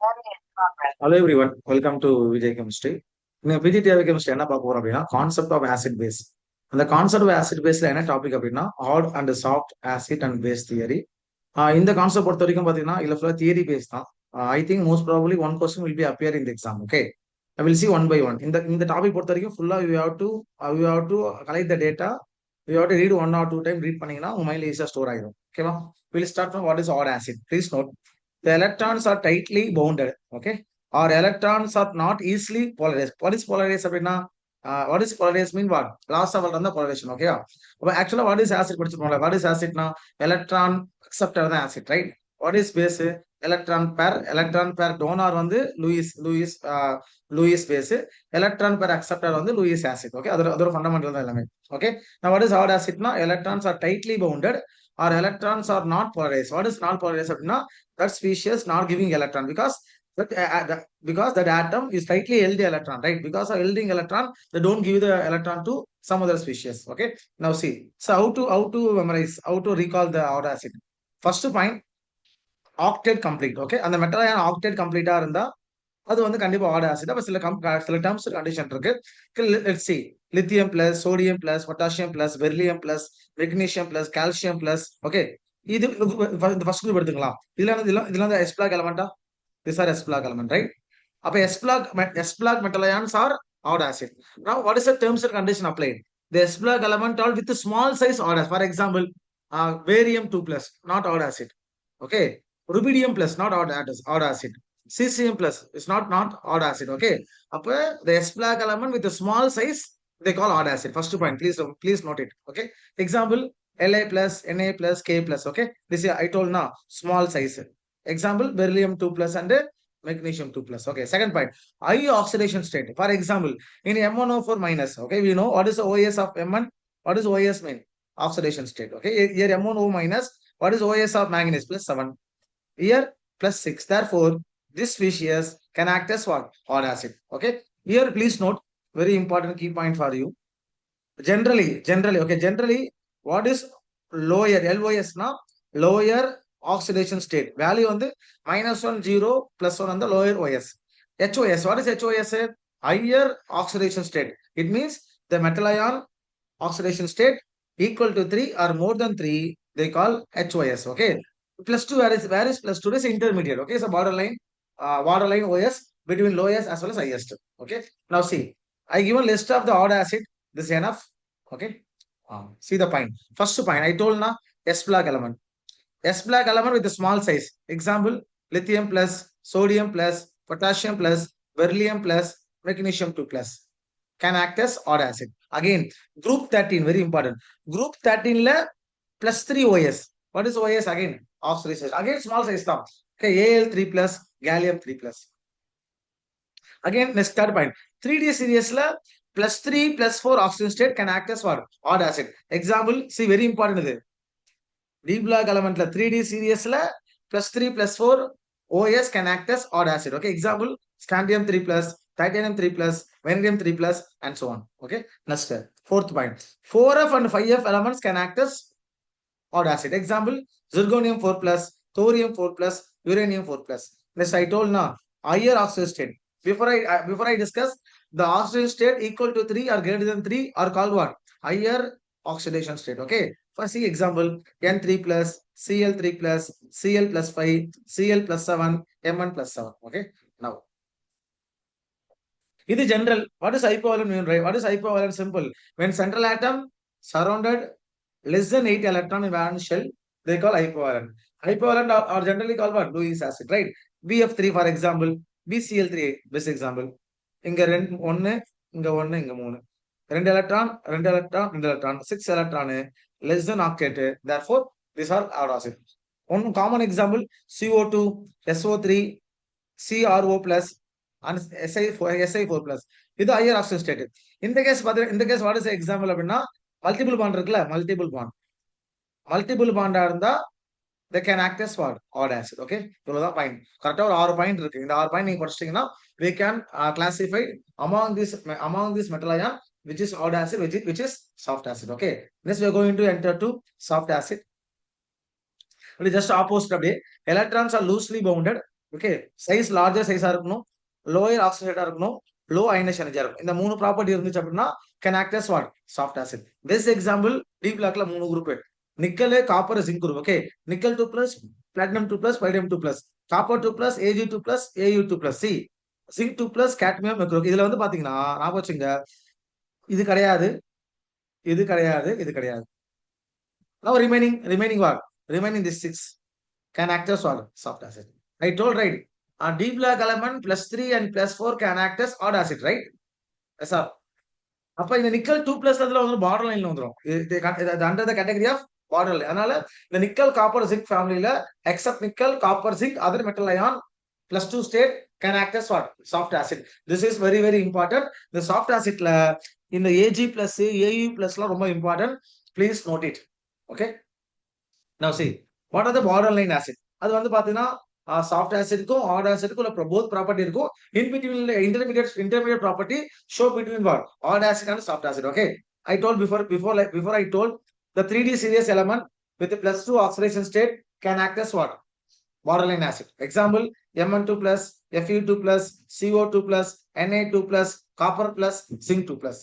Hello everyone, welcome to Vijay Chemistry. இந்த PGTR chemistry என்ன பார்க்க போறோம் அப்படின்னா கான்செப்ட் ஆஃப் ஆசிட் பேஸ். அந்த கான்செப்ட் ஆஃப் ஆசிட் பேஸ்ல என்ன டாபிக் அப்படின்னா hard and soft acid and base theory. இந்த கான்செப்ட் பொறுத்த வரைக்கும் பாத்தீங்கன்னா இதுல ஃபுல்லா தியரி பேஸ் தான். I think most probably one question will be appear in the exam. Okay, I will see one by one. இந்த டாபிக் பொறுத்த வரைக்கும் ஃபுல்லா you have to collect the data. You have to read one or two time read பண்ணீங்கன்னா உங்க மைண்ட்ல ஈஸியா store ஆயிடும். ஓகேவா? Will start from what is hard acid. Please note the electrons are tightly bounded. Okay, or electrons are not easily polarized. What is polarized அப்படின்னா what is polarized mean what last hour அந்த polarization. Okay, அப்ப actually what is acid படிச்சிருக்கோம்ல, what is acid னா electron acceptor தான் acid, right? What is base? Electron pair donor வந்து Lewis base, electron pair acceptor வந்து Lewis acid. Okay, அதோட fundamental தான் எல்லாமே. Okay, now what is hard acid னா electrons are tightly bounded or electrons are not polarized. What is not polarized அப்படின்னா that species not giving electron because that atom is tightly held the electron, right? Because of holding electron, they don't give the electron to some other species. Okay, now see, so how to memorize, how to recall the odd acid. First point, octet complete. Okay, அந்த metal ion octet கம்ப்ளீட்டா இருந்தா அது வந்து கண்டிப்பா hard acid. அப்ப சில terms condition இருக்கு. Let's see, lithium plus, sodium plus, potassium plus, beryllium plus, magnesium plus, calcium plus. Okay, இது ஃபர்ஸ்ட் குரூப் எடுத்துக்கலாம். இதுல எஸ் பிளாக் எலமெண்டா, this are s block element, right? அப்ப s block metal ions are hard acid. Now what is the terms and condition applied? The s block element all with small size hard acid. For example, barium 2 plus not hard acid. Okay, rubidium plus not odd acid. Cesium plus is not odd acid. Okay, அப்ப the S black element with a small size they call odd acid. First point, please note it. Okay, example, La plus, Na plus, K plus. Okay, this is I told now small size. Example, beryllium 2 plus and magnesium 2 plus. Okay, second point, high oxidation state. For example, in M1O4 minus. Okay, we know what is the OS of M1. What is OS mean? Oxidation state. Okay, here M1O minus. What is OS of manganese? Plus 7. Here plus 6. Therefore, this species can act as what? Odd acid. Okay. Here please note, very important key point for you. Generally, what is lower? LOS na lower oxidation state. Value on the -1, 0, +1 on the lower OS. HOS. What is HOS? Higher oxidation state. It means the metal ion oxidation state equal to 3 or more than 3, they call HOS. Okay, plus 2, where is plus 2 is intermediate. Okay, so borderline OS between lowest as well as highest. Okay, now see, I given list of the odd acid. This is enough. Okay, see the point. First point I told na S black element. S black element with a small size. Example, lithium plus, sodium plus, potassium plus, beryllium plus, magnesium 2 plus can act as odd acid. Again, group 13, very important. Group 13 la plus 3 OS. What is OS? Again, oxidation. Again, small size stuff. Okay, Al3 plus, gallium 3 plus. Again, next third point. 3D series la plus 3 plus 4 oxidation state can act as what? Odd acid. Example, see, very important இது. D block element la 3D series la plus 3 plus 4 OS can act as odd acid. Okay, example, scandium 3 plus, titanium 3 plus, vanadium 3 plus, and so on. Okay, next fourth point. 4F and 5F elements can act as odd acid. Example, zirconium 4 plus, thorium 4 plus, uranium 4 plus. Next, I told now higher oxidation state. Before I discuss, the oxidation state equal to 3 or greater than 3 are called what? Higher oxidation state. Okay, first see example, N3 plus, Cl3 plus, Cl plus 5, Cl plus 7, Mn plus 7. Okay, now this is general. What is hypovalent mean, right? What is hypovalent? Simple. When central atom surrounded less than 8 electron in valence shell, they call hypovalent. Hypovalent are generally called what? Lewis acid, right? BF3 for example, BCl3 best example. இங்க 1, இங்க 1, இங்க 3. 2 electron, 2 electron, 2 electron, 6 electron, less than octet. Therefore, these are odd acid. One common example, CO2, SO3, CRO plus, and Si4 plus. இது higher oxidation state. In the case, what is the example அப்படின்னா multiple bond இருக்குல்ல, multiple bond இருந்தா they can act as what? Odd acid. Okay, இவ்வளவுதான் point. கரெக்டா ஒரு 6 point இருக்கு. இந்த 6 point நீங்க படிச்சிட்டீங்கன்னா we can classify among this metal ion which is odd acid, which is soft acid. Okay, next we are going to enter to soft acid. It is just opposite அப்படியே. Electrons are loosely bounded okay, size larger சைஸா இருக்கணும், lower ஆக்சிடேட்டா இருக்கணும், low ionisation எனர்ஜியா இருக்கும். இந்த 3 property இருந்துச்சு அப்படின்னா can act as what? Soft acid. This example D blockல 3 group. Nickel, copper, zinc group. Okay, nickel 2 plus, platinum 2 plus, palladium 2 plus, copper 2 plus, Ag 2 plus, Au 2 plus. C, zinc 2 plus, cadmium macro. இதுல வந்து பாத்தீங்கன்னா ஞாபகம் வச்சுங்க, இது கிடையாது, இது கிடையாது, இது கிடையாது. Now remaining what? Remaining this 6 can act as what? Soft acid. I told right. A D block element plus 3 and plus 4 can act as odd acid, right? Yes, sir. அப்ப இந்த நிக்கல் 2 பிளஸ் அதுல வந்து border லைன்ல வந்துரும். இது under the category of borderline. அதனால இந்த nickel copper zinc ஃபேமிலில except nickel copper zinc other metal ion plus 2 state can act as what? Soft acid. This is very very important. இந்த soft ஆசிட்ல இந்த AG plus AU பிளஸ்லாம் ரொம்ப important. Please note it. Okay, now see what are the borderline acid? அது வந்து பாத்தீங்கன்னா soft ஆசிட்க்கும் hard ஆசிட்க்கும் போத் ப்ராப்பர்ட்டி இருக்கும். In between intermediate property show between what? Hard acid and soft acid. Okay, I told before I told the 3D series element with plus 2 oxidation state can act as what? Borderline acid. Example, Mn2 plus, Fe2 plus, CO2 plus, Na2 plus, copper plus, zinc 2 plus.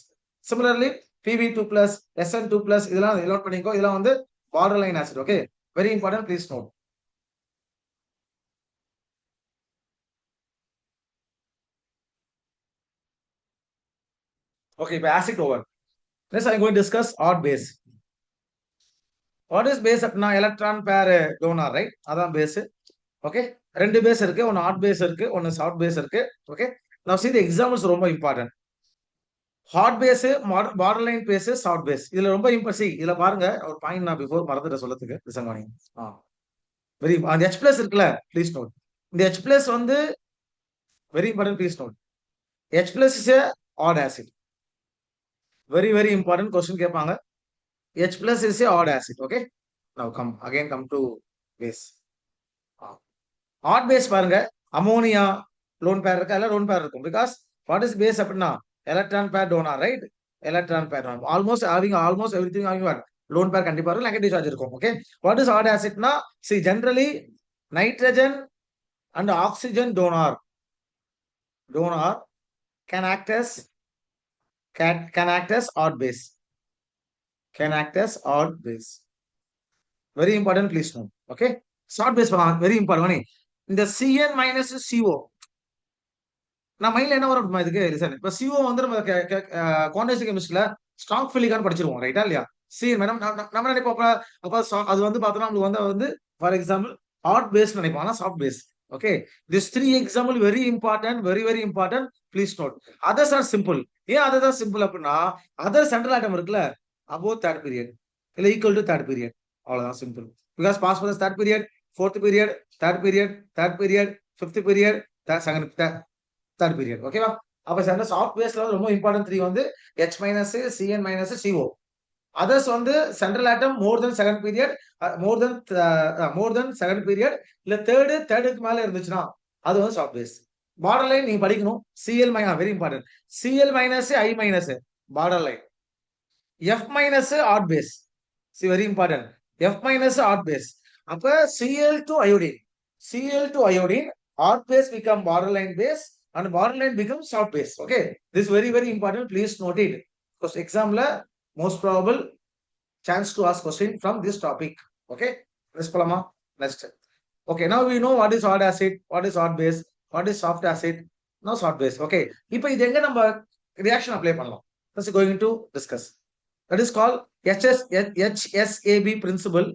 Similarly, Pb2 plus, Sn2 plus, இதெல்லாம் note பண்ணிக்கோ. இதெல்லாம் வந்து borderline acid. Okay, very important, please note. Okay, இப்போ acid over. Next I'm going to discuss odd base. What is base அப்படின்னா electron pair donor, right? அதான் base. ஓகே, ரெண்டு base இருக்கு, ஒன்னு ஹாட் பேஸ் இருக்கு, ஒன்னு சாஃப்ட் பேஸ் இருக்கு. ஓகே, நான் see the examples ரொம்ப important. Hard base, borderline base, soft base. இதுல ரொம்ப இம்பார்ட்டன்ட். இதுல பாருங்க ஒரு பாயிண்ட் நான் பிஃபோர் மறந்துட்ட சொல்லத்துக்கு. லிசன் பண்ணி வெரி அந்த H பிளஸ் இருக்குல்ல, ப்ளீஸ் நோட். இந்த H பிளஸ் வந்து very important, please note. H plus is a odd acid. Very very important question கேட்பாங்க. H plus is a odd acid. Okay, now come to base. Odd base பாருங்க, ammonia lone pair இருக்கா? இல்ல lone pair இருக்கும். Because what is base அப்படின்னா electron pair donor, right? Electron pair donor almost everything having what? Lone pair கண்டிப்பா இருக்கும், negative charge இருக்கும். Okay, what is hard ஆசிட்னா see generally nitrogen and oxygen donor can act as odd base. Can act as odd base. Very important, please note. Okay, short base very important. இந்த Cn minus CO நான் மைண்ட்ல என்ன வரும் இதுக்கு? Listen, இப்ப CO வந்து நம்ம குவான்டைஸ் கெமிஸ்ட்ரியில ஸ்ட்ராங் ஃபிலிகான் படிச்சிருவோம், ரைட்டா இல்லையா? மேடம் நம்ம நினைப்போம் அப்ப அது வந்து பார்த்தோம்னா நம்மளுக்கு வந்து ஃபார் எக்ஸாம்பிள் ஹாட் பேஸ் நினைப்போம், ஆனா soft base. Okay, this 3 example very important, very very important, please note. Others are simple. ஏன் அதர் சிம்பிள் அப்படின்னா அதர் சென்ட்ரல் ஆட்டம் இருக்குல்ல, அபோவ் தேர்ட் பீரியட் இல்ல ஈக்குவல் டு தேர்ட் பீரியட், அவ்வளவுதான் simple. Because phosphorus third period, fourth period, third period, fifth period, third period. ஓகேவா? அப்ப soft பேஸ்ல ரொம்ப important 3 வந்து H minus, Cn minus, CO. Others வந்து central atom more than second period, மோர் than second period இல்ல தேர்டுக்கு மேல இருந்துச்சுன்னா அது வந்து சாஃப்ட் பேஸ். பார்டர் லைன் நீங்க படிக்கணும். Cl minus very important. Cl minus, I minus border line. F minus odd base. See, very important. F minus odd base. அப்ப Cl to iodine. Cl to iodine, odd base become borderline base and borderline becomes soft base. Okay, this is very very important. Please note it. Because exam la most probable chance to ask question from this topic. Okay, let's palama. Next. Okay, now we know what is odd acid, what is odd base, what is soft acid. Now soft base. Okay, இப்போ இது எங்க நம்ம reaction apply பண்ணலாம்? That's going to discuss. That is called HSAB principle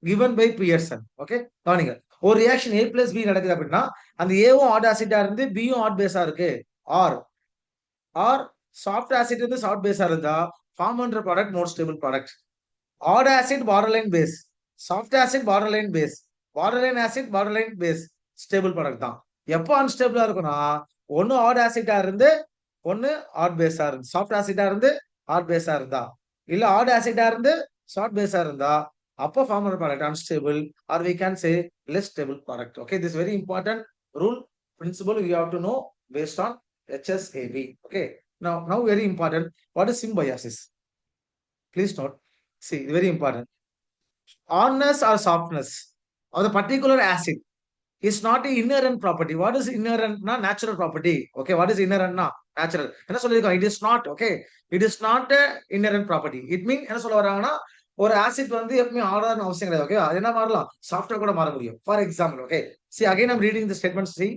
given by Pearson. Okay, கவனிங்க. ஒரு reaction A plus B நடக்குது அப்படின்னா அந்த ஏவும் ஆட் ஆசிட்டா இருந்து பியும் ஆட் பேஸா இருக்கு, ஆர் சாஃப்ட் ஆசிட் வந்து சாஃப்ட் பேஸா இருந்தா ஃபார்ம் பண்ற product more stable product. Hard acid borderline base, soft acid borderline base, borderline acid borderline base, stable product தான். எப்போ அன்ஸ்டேபிளா இருக்கும்னா ஒன்னு ஆட் ஆசிட்டா இருந்து ஒன்னு ஆட் பேஸா இருந்து, சாஃப்ட் ஆசிட்டா இருந்து ஆட் பேஸா இருந்தா, இல்ல ஆட் ஆசிட்டா இருந்து சாஃப்ட் பேஸா இருந்தா அப்போ ஃபார்ம் பண்ற product unstable or we can say less stable product. Okay, this is very important rule principle you have to know based on HSAB. Okay, now very important, what is symbiosis? Please note, see, very important. Hardness or softness of the particular acid is not an inherent property. What is inherent? Natural property. Okay, what is inherent? Natural. என்ன சொல்லிருக்கோம்? It is not. Okay, it is not a inherent property. It mean என்ன சொல்ல வராங்கன்னா ஒரு acid வந்து எப்பவுமே ஆர்டர்னு அவசியம் கிடையாது. Okay, அது என்ன மாறலாம்? சாஃப்ட்வேர் கூட மாற முடியும். For example, okay, see again I'm reading the statement. See,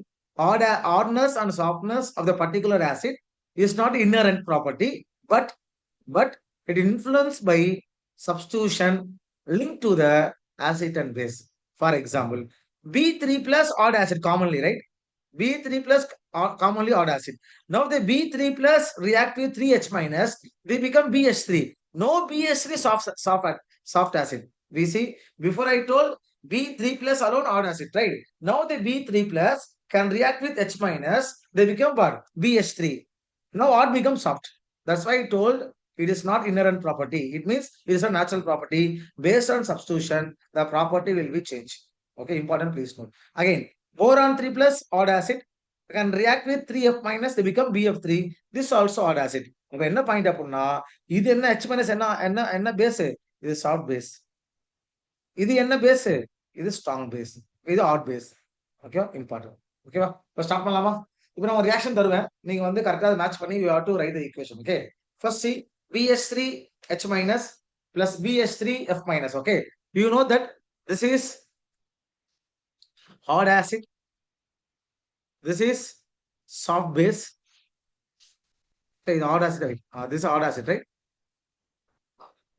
hardness and softness of the particular acid is not inherent property, but it influenced by substitution linked to the acid and base. For example, B3 plus odd acid commonly, right? B3 plus commonly odd acid. Now the B3 plus react with 3H minus, they become BH3. No BH3 soft acid. We see, before I told B3 plus alone odd acid, right? Now the B3 plus can react with H minus, they become what? BH3. Now odd becomes soft. That's why I told it is not inherent property. It means it is a natural property. Based on substitution, the property will be changed. Okay, important, please note. Again, boron 3 plus odd acid can react with 3F minus, they become BF3. This also odd acid. இப்ப என்ன point அப்படின்னா, இது என்ன H minus என்ன என்ன என்ன base? இது soft base. இது என்ன பேஸ்? இது ஸ்ட்ராங் பேஸ். இது ஆட் பேஸ். ஓகேவா? இம்பார்ட்டன்ட். ஓகேவா? இப்போ ஸ்டார்ட் பண்ணலாமா? இப்போ நான் ஒரு ரியாக்ஷன் தருவேன், நீங்க வந்து கரெக்டா மேட்ச் பண்ணி you have to write the equation. Okay, first see BH3 H minus plus BH3 F minus. Okay, you know that this is hard acid, this is soft base. This is hard acid, right? This is hard acid, right?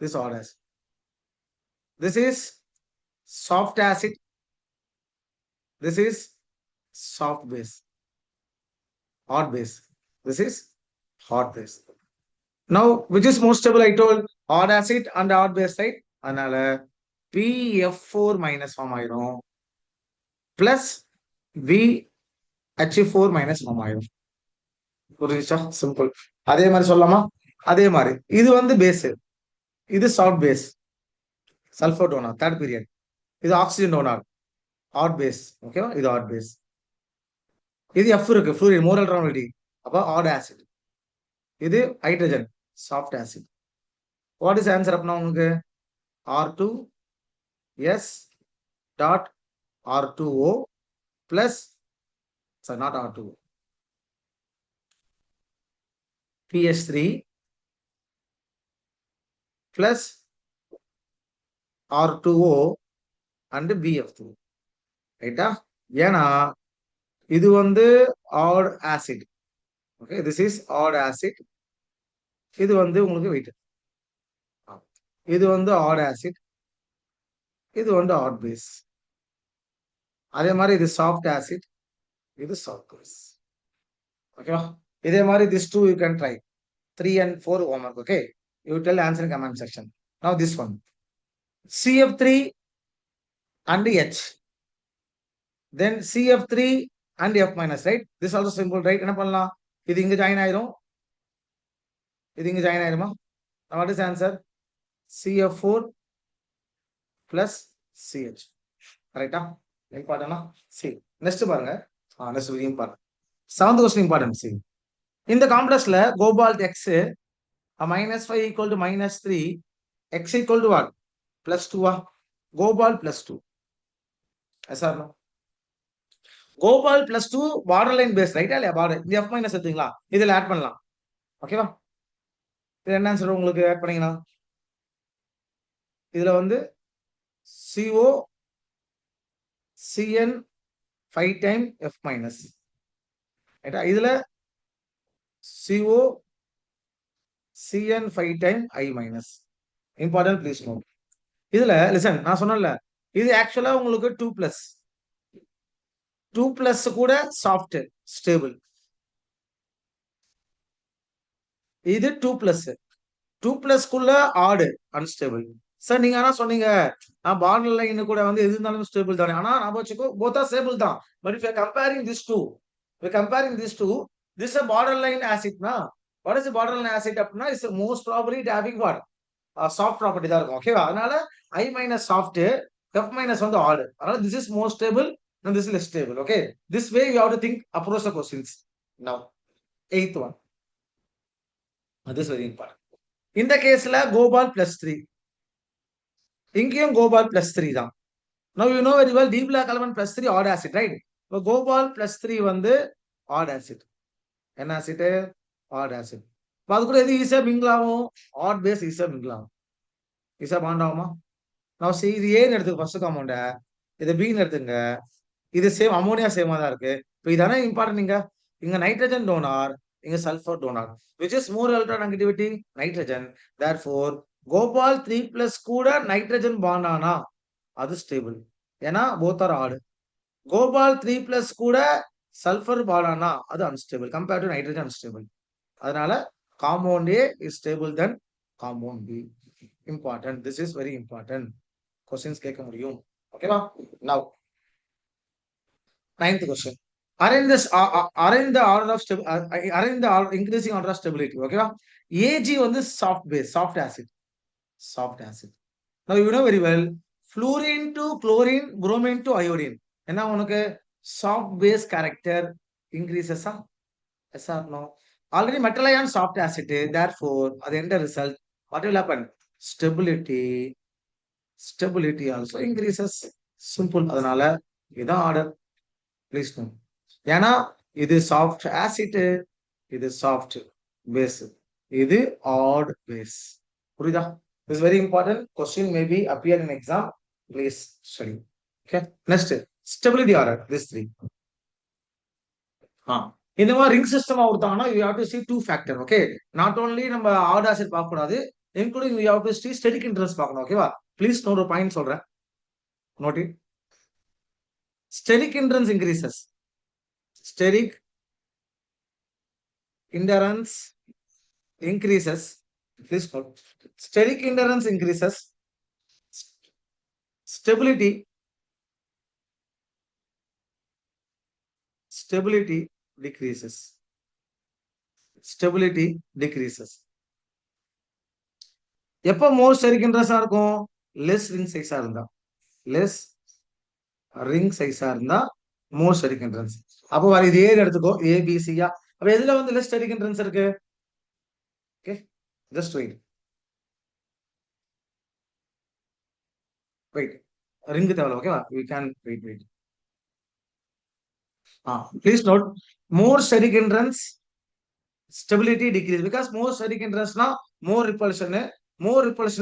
This is hard acid. This is soft acid. This is soft base, hard base. This is hard base. Now, which is more stable? I told hard acid and hard base, right? அதனால PF4 minus form ஆயிரும் plus BH4 minus form ஆயிரும். புரிஞ்சுச்சா? Simple. அதே மாதிரி சொல்லலாமா? அதே மாதிரி இது வந்து பேஸ், இது soft base, sulphur donor third period. இது ஆக்சிஜன் டோனர் ஹாட் பேஸ். ஓகேவா? இது ஹாட் பேஸ். இது F இருக்கு, ஃப்ளூரின் மோரல் ரானிட்டி, அப்ப ஹாட் ஆசிட். இது hydrogen soft acid. What is answer அப்படின்னா உங்களுக்கு R2S dot R2O plus, sorry, not R2O, PH3 plus R2O and BF3. ரைட்டா? ஏன்னா இது வந்து hard acid. Okay, this is hard acid. இது வந்து உங்களுக்கு வெயிட், இது வந்து ஆட் ஆசிட், இது வந்து ஆட் பேஸ். அதே மாதிரி இது சாஃப்ட் ஆசிட், இது சாஃப்ட் பேஸ். ஓகேவா? இதே மாதிரி this two you can try 3 and 4 homework. Okay, you tell answer in comment section. Now this one, CF3 and H, then CF3 and F minus, right? This also simple, right? என்ன பண்ணலாம்? இது இங்க join ஆயிரும், இது இங்க join ஆயிருமா? Now what is answer? CF4 plus CH. கரெக்டா? இம்பார்ட்டன்டா? See, next பாருங்க. next very important. 7th question important. See, இந்த காம்ப்ளெக்ஸ்ல cobalt X -5 equal to -3, X equal to what? +2. Cobalt +2. Yes or no? Cobalt +2 borderline base, ரைட்டா இல்லையா? Border இந்த F minus எடுத்தீங்களா, இதுல add பண்ணலாம். ஓகேவா? இது என்ன ஆன்சர் உங்களுக்கு ஆட் பண்ணீங்கன்னா, இதுல வந்து CO CN 5 time F minus, ரைட்டா? இதுல CO CN 5 time I minus. Important, please note. இதுல லிசன், நான் சொன்னேன்ல, இது ஆக்சுவலா உங்களுக்கு 2 பிளஸ் கூட சாஃப்ட் ஸ்டேபிள். இது 2 பிளஸ்க்குள்ள ஆடு அன்ஸ்டேபிள். சார் நீங்க ஆனா சொன்னீங்க பார்டர் லைன் கூட வந்து எது இருந்தாலும் ஸ்டேபிள் தானே. ஆனா நான் வச்சுக்கோ போத் ஆர் ஸ்டேபிள் தான். But if you are comparing this two, this is a borderline acid na. What is a borderline acid அப்படினா? Is most probably having what? Soft property தான் இருக்கும். ஓகேவா? அதனால I minus soft, F minus வந்து odd. அதனால this is more stable and this is less stable. Okay, this way you have to think, approach the questions. Now 8th one, this is very important. இந்த கேஸ்ல கோபால் +3, இங்கேயும் கோபால் +3 தான். Now you know very well D block element plus 3 odd acid, right? இப்போ Gopal plus 3 வந்து odd acid. என்ன acid? Odd acid. இப்போ அது கூட எது ஈஸியா மிங்கிள் ஆகும்? Odd base ஈஸியா மிங்கிள் ஆகும். ஈஸியா பாண்ட் ஆகுமா? நான் see இது ஏன்னு எடுத்துக்க ஃபர்ஸ்ட் காம்பவுண்ட, இது பின்னு எடுத்துங்க. இது சேம் அமோனியா சேமா தான் இருக்கு. இப்போ இதானே இம்பார்ட்டன்ட் இங்க நைட்ரஜன் டோனார், இங்க sulphur donor. Which is more electronegativity? Nitrogen. Therefore, cobalt 3 plus கூட நைட்ரஜன் பாண்ட் ஆனா அது ஸ்டேபிள். ஏன்னா both are odd. Cobalt 3 plus கூட சல்ஃபர் பாண்ட் ஆனா அது unstable. Compared to nitrogen unstable. அதனால compound A is stable than compound B. Important. This is very important. Questions கேட்க முடியும். ஓகேவா? Now, 9th question. Arrange the order of arrange the increasing order of stability. ஓகேவா? Ag வந்து soft base, soft acid. Soft acid. Now you know very well, fluorine to chlorine, bromine to iodine. என்ன உனக்கு soft base character increases ah? Yes or no? Already metal ion soft acid, therefore, at the end result, what will happen? Stability also increases. Simple. அதனால இதான் order. Please no. ஏன்னா இது soft acid, இது soft base, இது hard base. புரியுதா? This is very important. Question may be appear in exam. Please study. Okay. Next, stability order. This three. இந்த மாதிரி ring system கொடுத்தாங்கன்னா you have to see two factor. Okay. Not only நம்ம add acid பார்க்க கூடாது, including you have to see steric hindrance பார்க்கணும். ஓகேவா? Please note ஒரு point சொல்றேன். Note it. Steric hindrance increases. Steric hindrance increases. Please note. Steric hindrance increases. Stability decreases. Stability decreases. எப்போ மோர் steric ஹிண்ட்ரன்ஸா இருக்கும்? Less ring சைஸா இருந்தா. லெஸ் ரிங் சைஸா இருந்தா மோர் ஸ்டெரிக் ஹிண்ட்ரன்ஸ். அப்போ வர இது ஏன்னு எடுத்துக்கோ, ஏபிசியா. அப்ப எதுல வந்து லெஸ் ஸ்டெரிக் ஹிண்ட்ரன்ஸ் இருக்கு? Okay, just wait. ரிங் தேவை. ஓகேவா? we can wait. Please note, more steric hindrance, stability decrease. Because more steric hindrance na more repulsion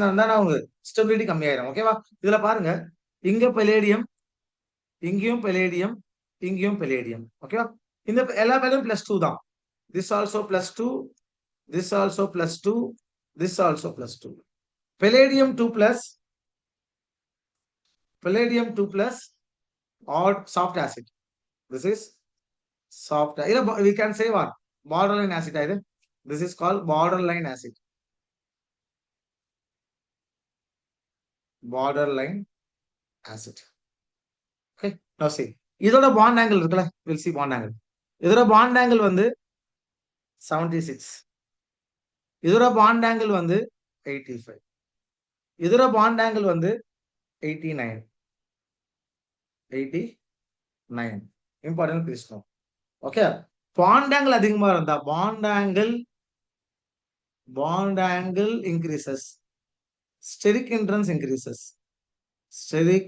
இருந்தா உங்களுக்கு ஸ்டெபிலிட்டி கம்மியாயிரும். ஓகேவா? இதுல பாருங்க, இங்க பெலேடியம், இங்கேயும் பெலேடியம், இங்கேயும் பெலேடியம். ஓகேவா? இந்த எல்லா வேலையும் +2 தான். This also +2, this also +2, this also +2. Palladium 2 plus odd soft acid. This is soft. We can say what? Borderline acid. This is called borderline acid. Borderline acid. Okay. Now see. இதோட bond angle இருக்குல்ல? We'll see bond angle. இதோட bond angle வந்து 76. இதோட bond angle வந்து 85. இதோட bond angle வந்து 89. Important, please know. Okay. Bond angle அதிகமா இருந்தா bond angle increases. Steric hindrance increases. Steric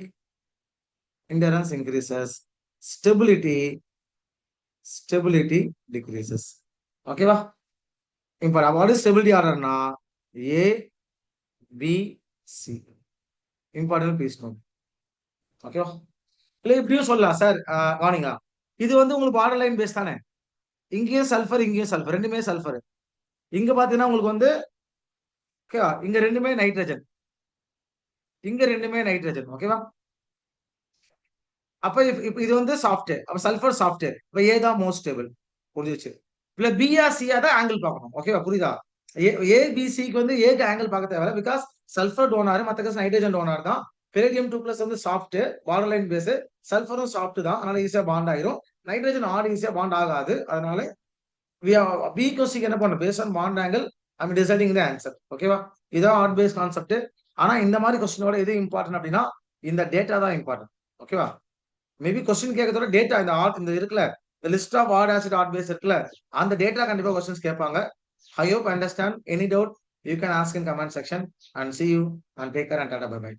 hindrance increases. Stability decreases. Okay va? Important. What is stability order na? A, B, C. Important, please know. Okay va? இல்லை இப்படியும் சொல்லலாம் sir. வாணிங்களா, இது வந்து உங்களுக்கு border line phase தானே. இங்கேயும் sulphur, இங்கேயும் sulphur, ரெண்டுமே சல்ஃபர். இங்க பாத்தீங்கன்னா உங்களுக்கு வந்து ஓகேவா, இங்க ரெண்டுமே நைட்ரஜன், இங்க ரெண்டுமே நைட்ரஜன். ஓகேவா? அப்ப இது வந்து சாஃப்ட், அப்ப சல்ஃபர் சாஃப்ட், இப்ப ஏ தான் மோஸ்ட் ஸ்டேபிள். புரிஞ்சிச்சு? இல்ல பிஆ சியா தான் ஆங்கிள் பார்க்கணும். ஓகேவா? புரியுதா? ஏபிசிக்கு வந்து ஏக்கு ஆங்கிள் பார்க்க தேவை, பிகாஸ் சல்ஃபர் டோனார், மத்த கேஸ் நைட்ரஜன் டோனார் தான். பெரிடியம் 2+ வந்து சாஃப்ட், பார்டர் லைன் பேஸ். சல்ஃபரும் சாஃப்ட் தான், அதனால ஈஸியா பாண்ட் ஆயிரும். நைட்ரஜன் ஆட் ஈஸியா பாண்ட் ஆகாது. அதனால பி கொஸ்டிக்கு என்ன பண்ணணும்? Base on bond angle I mean deciding the answer. ஓகேவா? இதான் ஆட் பேஸ் கான்செப்ட். ஆனா இந்த மாதிரி கொஸ்டினோட எது இம்பார்ட்டன்ட் அப்படின்னா இந்த டேட்டா தான் இம்பார்ட்டன்ட். ஓகேவா? மேபி கொஸ்டின் கேட்கறதோட டேட்டா, இந்த இருக்குல்ல, the list of odd acid odd base இருக்குல்ல, அந்த டேட்டா கண்டிப்பா கொஸ்டின்ஸ் கேட்பாங்க. I hope understand. Any doubt you can ask in comment section, and see you and take care and tata bye bye.